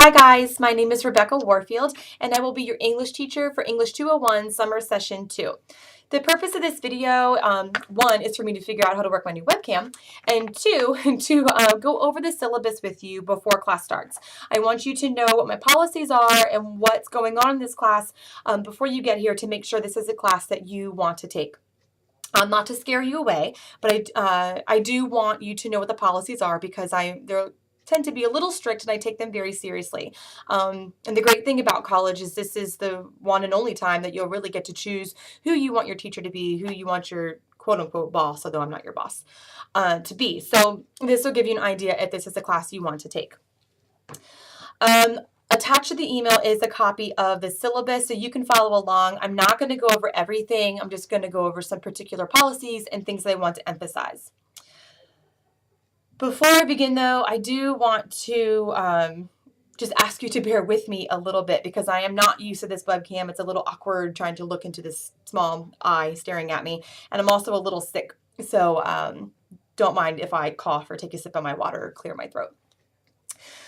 Hi guys, my name is Rebecca Warfield and I will be your English teacher for English 201 Summer Session 2. The purpose of this video, one, is for me to figure out how to work my new webcam, and two, to go over the syllabus with you before class starts. I want you to know what my policies are and what's going on in this class before you get here to make sure this is a class that you want to take. Not to scare you away, but I do want you to know what the policies are because they're tend to be a little strict and I take them very seriously. And the great thing about college is this is the one and only time that you'll really get to choose who you want your teacher to be, who you want your quote-unquote boss, although I'm not your boss, to be. So this will give you an idea if this is a class you want to take. Attached to the email is a copy of the syllabus so you can follow along. I'm not going to go over everything. I'm just going to go over some particular policies and things that I want to emphasize. Before I begin, though, I do want to just ask you to bear with me a little bit because I am not used to this webcam. It's a little awkward trying to look into this small eye staring at me, and I'm also a little sick, so don't mind if I cough or take a sip of my water or clear my throat.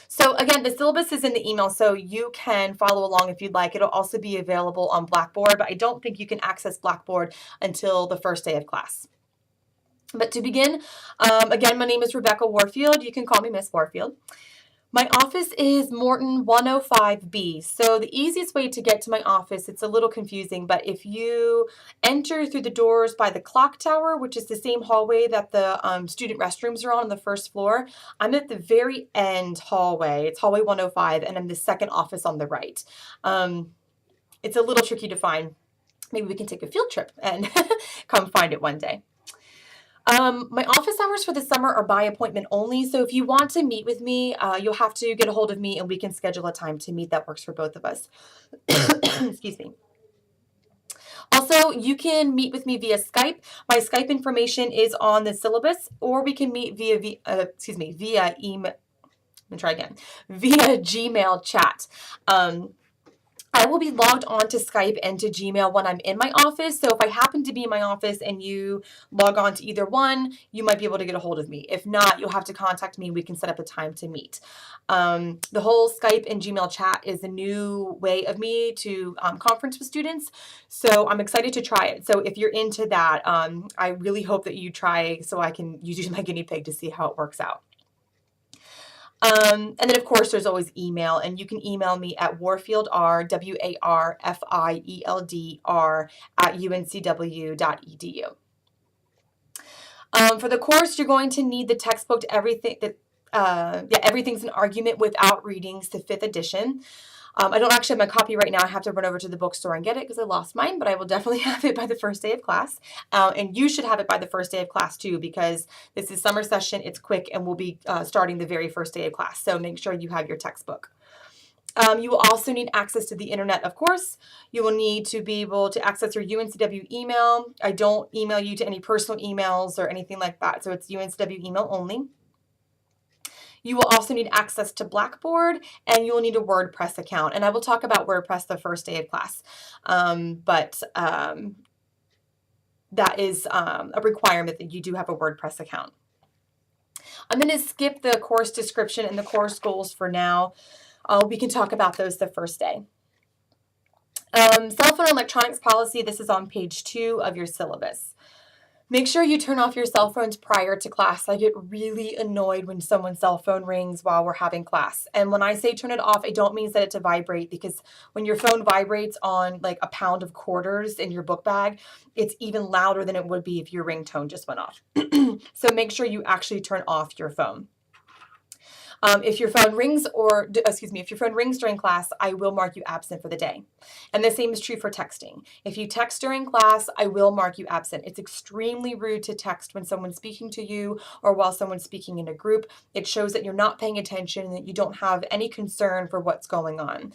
So again, the syllabus is in the email, so you can follow along if you'd like. It'll also be available on Blackboard, but I don't think you can access Blackboard until the first day of class. But to begin, again, my name is Rebecca Warfield. You can call me Miss Warfield. My office is Morton 105B. So the easiest way to get to my office, it's a little confusing, but if you enter through the doors by the clock tower, which is the same hallway that the student restrooms are on the first floor, I'm at the very end hallway. It's hallway 105, and I'm the second office on the right. It's a little tricky to find. Maybe we can take a field trip and come find it one day. My office hours for the summer are by appointment only, so if you want to meet with me, you'll have to get a hold of me and we can schedule a time to meet that works for both of us. Excuse me. Also, you can meet with me via Skype. My Skype information is on the syllabus, or we can meet via email. Let me try again. Via Gmail chat. I will be logged on to Skype and to Gmail when I'm in my office. So if I happen to be in my office and you log on to either one, you might be able to get a hold of me. If not, you'll have to contact me. We can set up a time to meet. The whole Skype and Gmail chat is a new way of me to conference with students. So I'm excited to try it. So if you're into that, I really hope that you try so I can use you as my guinea pig to see how it works out. And then, of course, there's always email, and you can email me at warfieldr, warfieldr, @uncw.edu. For the course, you're going to need the textbook to everything that, Everything's an Argument Without Readings, the 5th edition. I don't actually have my copy right now. I have to run over to the bookstore and get it because I lost mine, but I will definitely have it by the first day of class. And you should have it by the first day of class too, because this is summer session. It's quick and we'll be starting the very first day of class. So make sure you have your textbook. You will also need access to the internet, of course. You will need to be able to access your UNCW email. I don't email you to any personal emails or anything like that. So it's UNCW email only. You will also need access to Blackboard, and you will need a WordPress account. And I will talk about WordPress the first day of class. That is a requirement that you do have a WordPress account. I'm going to skip the course description and the course goals for now. We can talk about those the first day. Cell phone electronics policy, this is on page 2 of your syllabus. Make sure you turn off your cell phones prior to class. I get really annoyed when someone's cell phone rings while we're having class. And when I say turn it off, I don't mean that it to vibrate, because when your phone vibrates on like a pound of quarters in your book bag, it's even louder than it would be if your ringtone just went off. So make sure you actually turn off your phone. If your phone rings during class, I will mark you absent for the day. And the same is true for texting. If you text during class, I will mark you absent. It's extremely rude to text when someone's speaking to you or while someone's speaking in a group. It shows that you're not paying attention and that you don't have any concern for what's going on.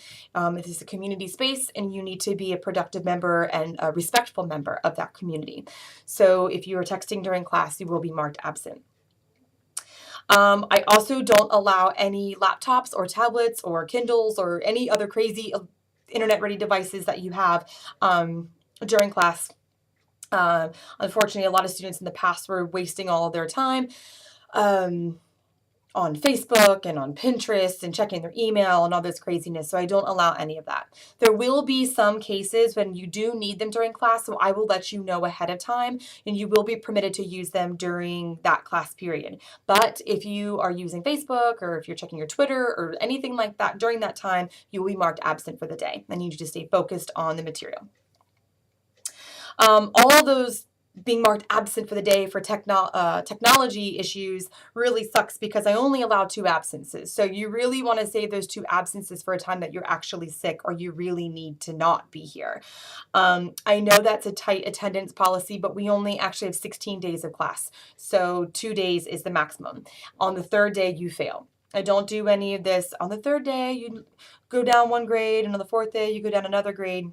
This is a community space and you need to be a productive member and a respectful member of that community. So if you are texting during class, you will be marked absent. I also don't allow any laptops or tablets or Kindles or any other crazy internet-ready devices that you have during class. Unfortunately, a lot of students in the past were wasting all of their time. on Facebook and on Pinterest and checking their email and all this craziness. So I don't allow any of that. There will be some cases when you do need them during class, so I will let you know ahead of time, and you will be permitted to use them during that class period. But if you are using Facebook or if you're checking your Twitter or anything like that during that time, you will be marked absent for the day. I need you to stay focused on the material. All those being marked absent for the day for technology issues really sucks because I only allow 2 absences. So you really want to save those 2 absences for a time that you're actually sick or you really need to not be here. I know that's a tight attendance policy, but we only actually have 16 days of class. So 2 days is the maximum. On the 3rd day, you fail. I don't do any of this. On the 3rd day, you go down 1 grade, and on the 4th day, you go down another grade.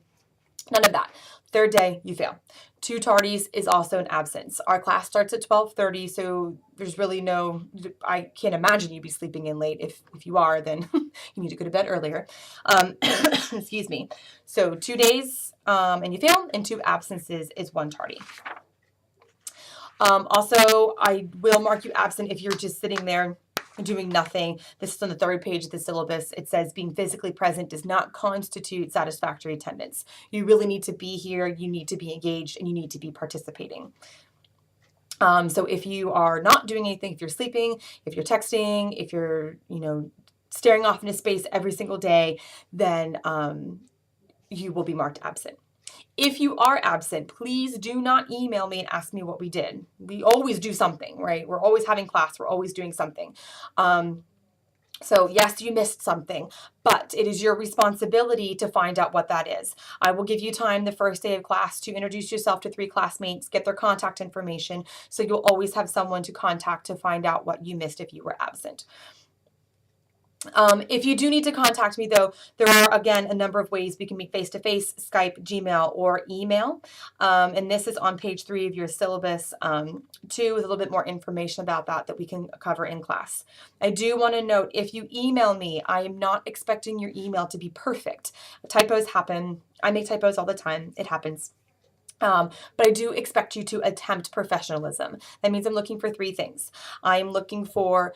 None of that. 3rd day, you fail. 2 tardies is also an absence. Our class starts at 12:30, so there's really no, I can't imagine you'd be sleeping in late. If you are, then you need to go to bed earlier. Excuse me. So 2 days and you fail, and 2 absences is 1 tardy. Also, I will mark you absent if you're just sitting there doing nothing. This is on the 3rd page of the syllabus. It says being physically present does not constitute satisfactory attendance. You really need to be here, you need to be engaged, and you need to be participating. So if you are not doing anything, if you're sleeping, if you're texting, if you're, staring off into space every single day, then you will be marked absent. If you are absent, please do not email me and ask me what we did. We always do something, right? We're always having class. We're always doing something. So yes, you missed something, but it is your responsibility to find out what that is. I will give you time the first day of class to introduce yourself to 3 classmates, get their contact information, so you'll always have someone to contact to find out what you missed if you were absent. If you do need to contact me, though, there are, again, a number of ways we can meet face-to-face, Skype, Gmail, or email. And this is on page 3 of your syllabus, too, with a little bit more information about that we can cover in class. I do want to note, if you email me, I am not expecting your email to be perfect. Typos happen. I make typos all the time. It happens. But I do expect you to attempt professionalism. That means I'm looking for 3 things. I'm looking for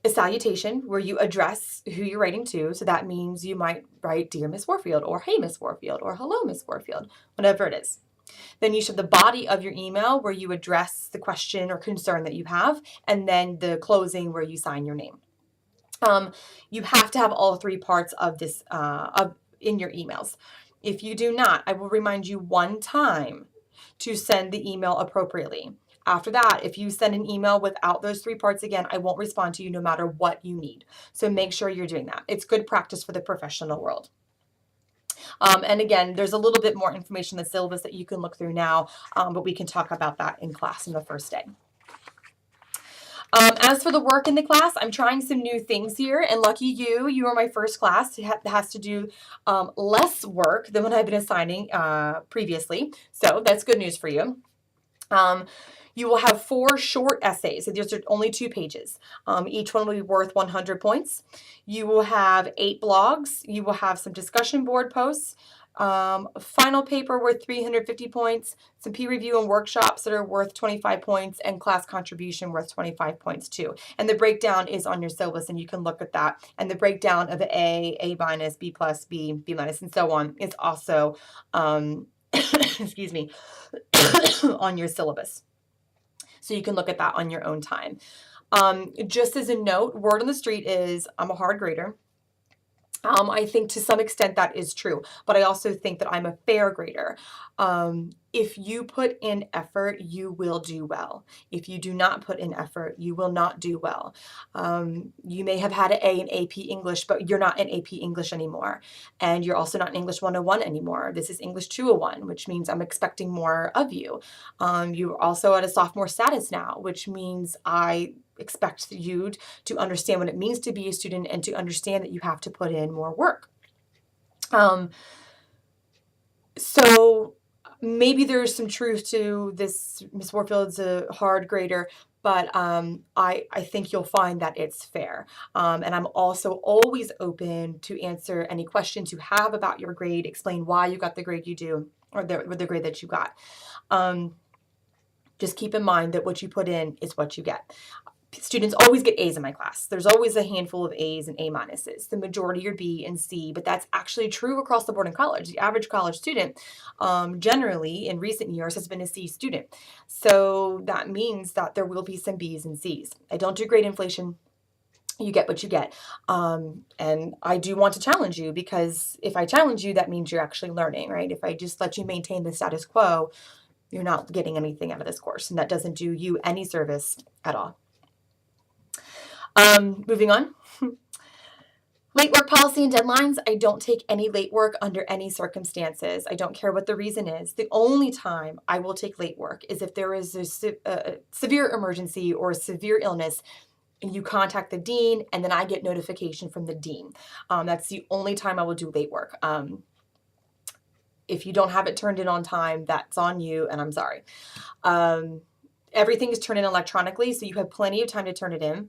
a salutation where you address who you're writing to. So that means you might write, Dear Miss Warfield, or Hey Miss Warfield, or Hello Miss Warfield, whatever it is. Then you should have the body of your email where you address the question or concern that you have, and then the closing where you sign your name. You have to have all 3 parts of this in your emails. If you do not, I will remind you 1 time to send the email appropriately. After that, if you send an email without those 3 parts, again, I won't respond to you no matter what you need. So make sure you're doing that. It's good practice for the professional world. And again, there's a little bit more information in the syllabus that you can look through now, but we can talk about that in class on the first day. As for the work in the class, I'm trying some new things here, and lucky you are my first class. It has to do less work than what I've been assigning previously. So that's good news for you. You will have 4 short essays. So these are only 2 pages. Each one will be worth 100 points. You will have 8 blogs. You will have some discussion board posts. Final paper worth 350 points, some peer review and workshops that are worth 25 points, and class contribution worth 25 points too. And the breakdown is on your syllabus, and you can look at that. And the breakdown of A, A minus, B plus, B, B minus, and so on is also, excuse me, on your syllabus. So you can look at that on your own time. Just as a note, word on the street is I'm a hard grader. I think to some extent that is true, but I also think that I'm a fair grader. If you put in effort, you will do well. If you do not put in effort, you will not do well. You may have had an A in AP English, but you're not in AP English anymore. And you're also not in English 101 anymore. This is English 201, which means I'm expecting more of you. You're also at a sophomore status now, which means I expect you to understand what it means to be a student and to understand that you have to put in more work. So maybe there's some truth to this. Miss Warfield's a hard grader, but I think you'll find that it's fair. And I'm also always open to answer any questions you have about your grade, explain why you got the grade you do, or the grade that you got. Just keep in mind that what you put in is what you get. students always get A's in my class. There's always a handful of A's and A minuses. The majority are B and C, but that's actually true across the board in college. The average college student, generally in recent years, has been a C student. So that means that there will be some B's and C's. I don't do grade inflation. You get what you get. And I do want to challenge you, because if I challenge you, that means you're actually learning, right? If I just let you maintain the status quo, you're not getting anything out of this course, and that doesn't do you any service at all. Moving on. Late work policy and deadlines. I don't take any late work under any circumstances. I don't care what the reason is. The only time I will take late work is if there is a severe emergency or a severe illness, and you contact the dean, and then I get notification from the dean. That's the only time I will do late work. If you don't have it turned in on time, that's on you, and I'm sorry. Everything is turned in electronically, so you have plenty of time to turn it in.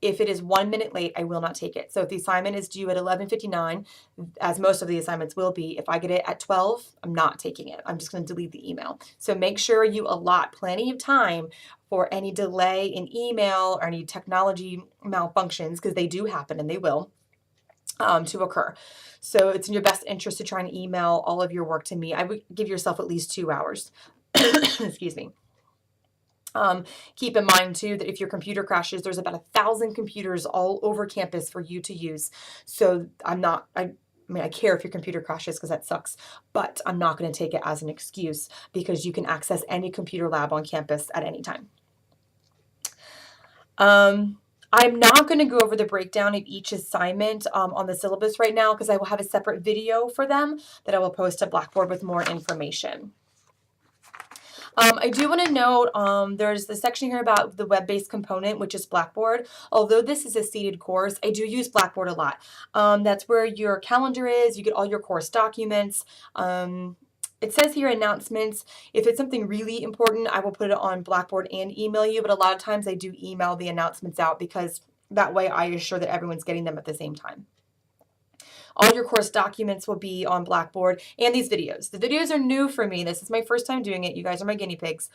If it is 1 minute late, I will not take it. So if the assignment is due at 11:59, as most of the assignments will be, if I get it at 12, I'm not taking it. I'm just going to delete the email. So make sure you allot plenty of time for any delay in email or any technology malfunctions, because they do happen, and they will, to occur. So it's in your best interest to try and email all of your work to me. I would give yourself at least 2 hours. Excuse me. Keep in mind too that if your computer crashes, there's about 1,000 computers all over campus for you to use. So I care if your computer crashes, because that sucks, but I'm not going to take it as an excuse, because you can access any computer lab on campus at any time. I'm not going to go over the breakdown of each assignment on the syllabus right now, because I will have a separate video for them that I will post to Blackboard with more information. I do want to note, there's the section here about the web-based component, which is Blackboard. Although this is a seated course, I do use Blackboard a lot. That's where your calendar is. You get all your course documents. It says here announcements. If it's something really important, I will put it on Blackboard and email you, but a lot of times I do email the announcements out, because that way I assure that everyone's getting them at the same time. All your course documents will be on Blackboard, and these videos. The videos are new for me. This is my first time doing it. You guys are my guinea pigs.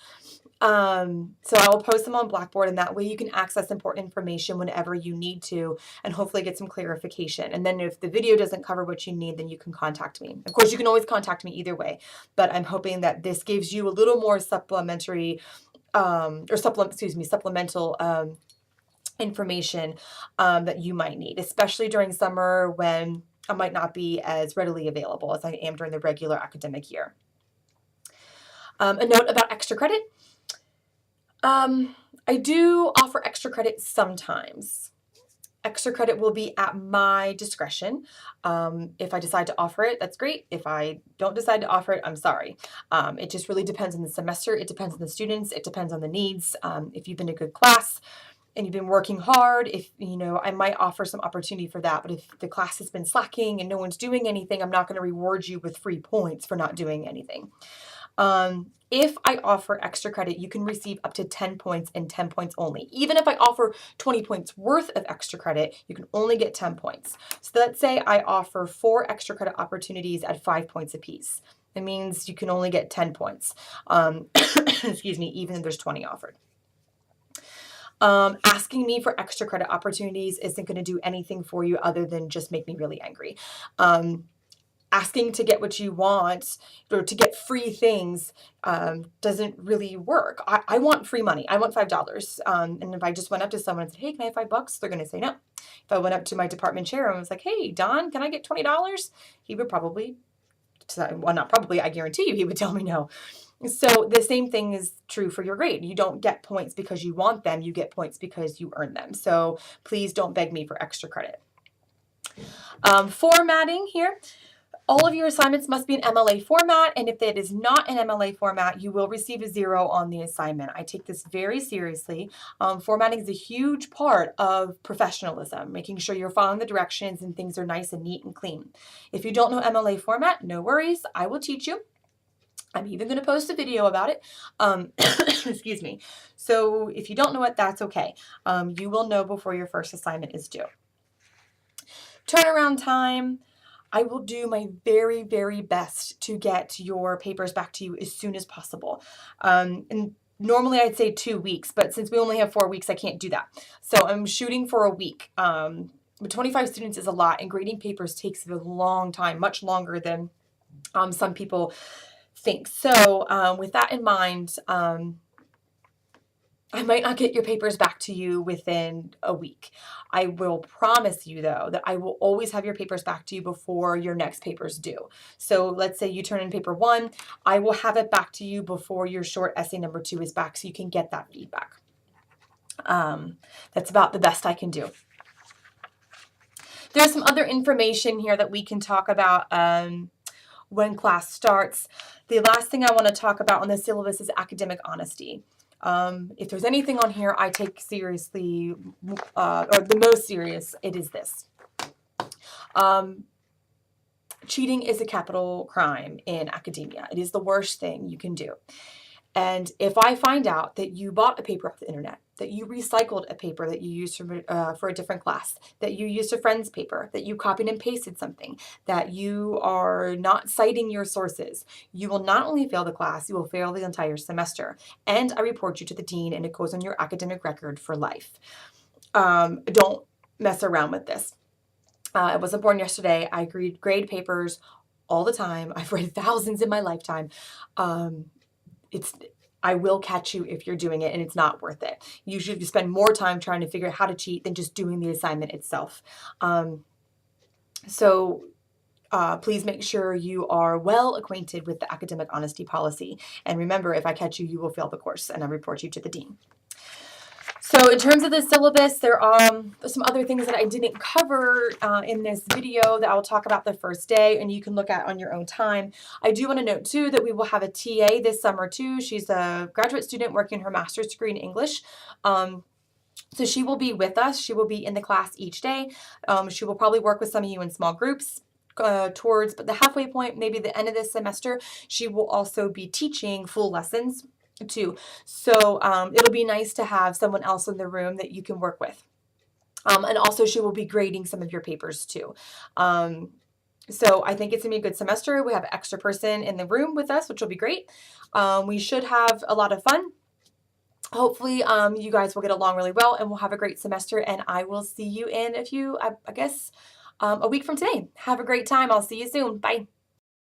So I will post them on Blackboard, and that way you can access important information whenever you need to, and hopefully get some clarification. And then if the video doesn't cover what you need, then you can contact me. Of course, you can always contact me either way, but I'm hoping that this gives you a little more supplementary, supplemental information that you might need, especially during summer when I might not be as readily available as I am during the regular academic year. A note about extra credit. I do offer extra credit sometimes. Extra credit will be at my discretion. If I decide to offer it, that's great. If I don't decide to offer it, I'm sorry. It just really depends on the semester. It depends on the students. It depends on the needs. If you've been a good class and you've been working hard, I might offer some opportunity for that. But if the class has been slacking and no one's doing anything, I'm not going to reward you with free points for not doing anything. If I offer extra credit, you can receive up to 10 points and 10 points only. Even if I offer 20 points worth of extra credit, you can only get 10 points. So let's say I offer 4 extra credit opportunities at 5 points apiece. It means you can only get 10 points. Excuse me, even if there's 20 offered. Asking me for extra credit opportunities isn't going to do anything for you other than just make me really angry. Asking to get what you want or to get free things doesn't really work. I want free money. I want $5. And if I just went up to someone and said, hey, can I have $5? They're going to say no. If I went up to my department chair and was like, hey, Don, can I get $20? He would probably, well, not probably, I guarantee you, he would tell me no. So the same thing is true for your grade. You don't get points because you want them. You get points because you earn them. So please don't beg me for extra credit. Formatting here. All of your assignments must be in MLA format, and if it is not in MLA format, you will receive a 0 on the assignment. I take this very seriously. Formatting is a huge part of professionalism, making sure you're following the directions and things are nice and neat and clean. If you don't know MLA format, no worries. I will teach you. I'm even going to post a video about it. Excuse me. So if you don't know it, that's okay. You will know before your first assignment is due. Turnaround time. I will do my very, very best to get your papers back to you as soon as possible. And Normally I'd say 2 weeks, but since we only have 4 weeks, I can't do that. So I'm shooting for a week. But 25 students is a lot, and grading papers takes a long time, much longer than some people think. So with that in mind, I might not get your papers back to you within a week. I will promise you, though, that I will always have your papers back to you before your next papers due. So let's say you turn in paper 1, I will have it back to you before your short essay number 2 is back, so you can get that feedback. That's about the best I can do. There's some other information here that we can talk about when class starts. The last thing I want to talk about on the syllabus is academic honesty. If there's anything on here I take seriously, or the most serious, it is this. Cheating is a capital crime in academia. It is the worst thing you can do. And if I find out that you bought a paper off the internet, that you recycled a paper that you used for a different class, that you used a friend's paper, that you copied and pasted something, that you are not citing your sources, you will not only fail the class, you will fail the entire semester. And I report you to the dean, and it goes on your academic record for life. Don't mess around with this. I wasn't born yesterday. I grade papers all the time. I've read thousands in my lifetime. I will catch you if you're doing it, and it's not worth it. Usually you spend more time trying to figure out how to cheat than just doing the assignment itself. Please make sure you are well acquainted with the academic honesty policy. And remember, if I catch you, you will fail the course, and I report you to the dean. So in terms of the syllabus, there are some other things that I didn't cover in this video that I'll talk about the first day, and you can look at on your own time. I do want to note, too, that we will have a TA this summer, too. She's a graduate student working her master's degree in English. So she will be with us. She will be in the class each day. She will probably work with some of you in small groups. Towards the halfway point, maybe the end of this semester, she will also be teaching full lessons too. So it'll be nice to have someone else in the room that you can work with. And also she will be grading some of your papers too. So I think it's gonna be a good semester. We have an extra person in the room with us, which will be great. We should have a lot of fun. Hopefully you guys will get along really well, and we'll have a great semester, and I will see you in a week from today. Have a great time. I'll see you soon. Bye.